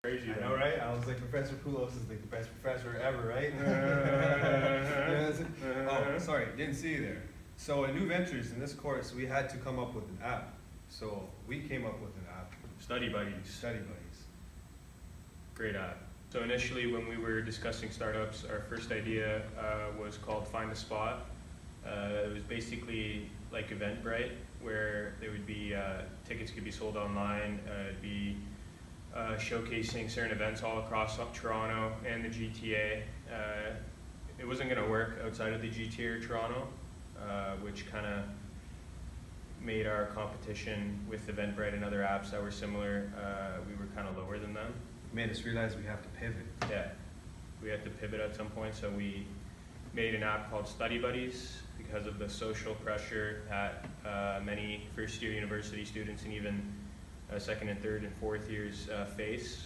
crazy. I know, right? I was like, Professor Poulos is like the best professor ever, right? Oh, sorry, didn't see you there. So at New Ventures, in this course, we had to come up with an app. So we came up with an app, Study Buddies. Study Buddies. Great app. So initially when we were discussing startups, our first idea was called Find a Spot. It was basically like Eventbrite, where there would be tickets could be sold online. It'd be showcasing certain events all across Toronto and the GTA. It wasn't going to work outside of the GTA or Toronto, which kind of made our competition with Eventbrite and other apps that were similar. We were kind of lower than them. Made us realize we have to pivot. Yeah, we had to pivot at some point, so we made an app called Study Buddies because of the social pressure that many first-year university students and even second and third and fourth years face,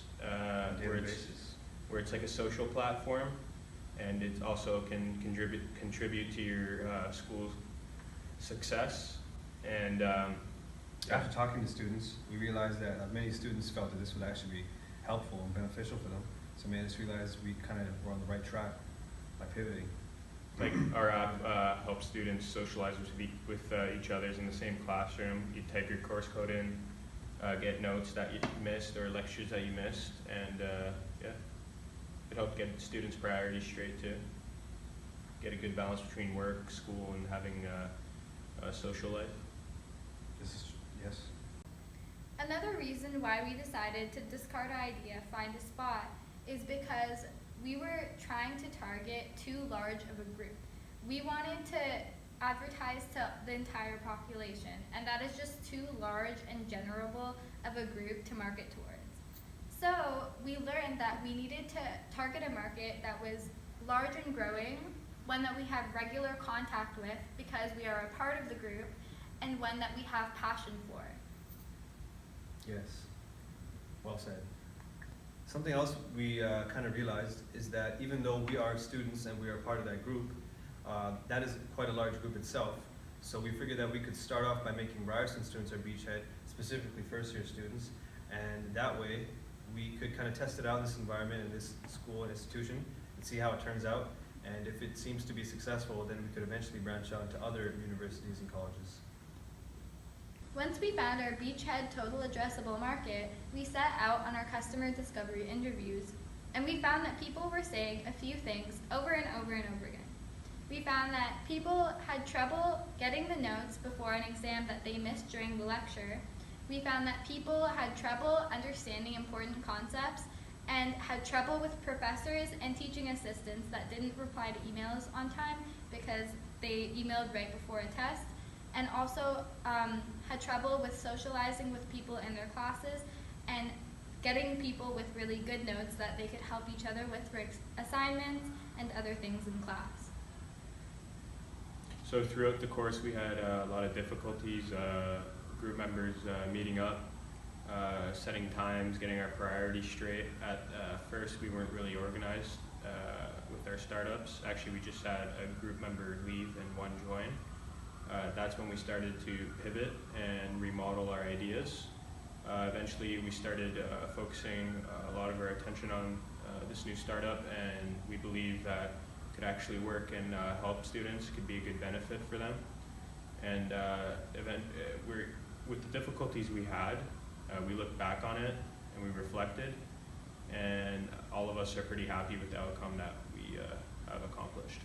where it's like a social platform, and it also can contribute to your school's success. And after talking to students, we realized that many students felt that this would actually be helpful and beneficial for them. So it made us realize we kind of were on the right track by pivoting. Like our app helps students socialize with each other in the same classroom. You type your course code in, get notes that you missed or lectures that you missed, and yeah, it helped get students' priorities straight too. Get a good balance between work, school, and having a social life. Yes. Another reason why we decided to discard our idea, Find a Spot, is because we were trying to target too large of a group. We wanted to advertise to the entire population, and that is just too large and general of a group to market towards. So we learned that we needed to target a market that was large and growing, one that we have regular contact with because we are a part of the group, and one that we have passion for. Yes, well said. Something else we kind of realized is that even though we are students and we are part of that group, that is quite a large group itself. So we figured that we could start off by making Ryerson students our beachhead, specifically first-year students, and that way we could kind of test it out in this environment, in this school and institution, and see how it turns out. And if it seems to be successful, then we could eventually branch out to other universities and colleges. Once we found our beachhead total addressable market, we set out on our customer discovery interviews, and we found that people were saying a few things over and over and over again. We found that people had trouble getting the notes before an exam that they missed during the lecture. We found that people had trouble understanding important concepts and had trouble with professors and teaching assistants that didn't reply to emails on time because they emailed right before a test, and also had trouble with socializing with people in their classes and getting people with really good notes that they could help each other with for assignments and other things in class. So throughout the course we had a lot of difficulties, group members meeting up, setting times, getting our priorities straight. At first we weren't really organized with our startups. Actually we just had a group member leave and one join. That's when we started to pivot and remodel our ideas. Eventually we started focusing a lot of our attention on this new startup, and we believe that it could actually work and help students, could be a good benefit for them. And with the difficulties we had, we looked back on it and we reflected, and all of us are pretty happy with the outcome that we have accomplished.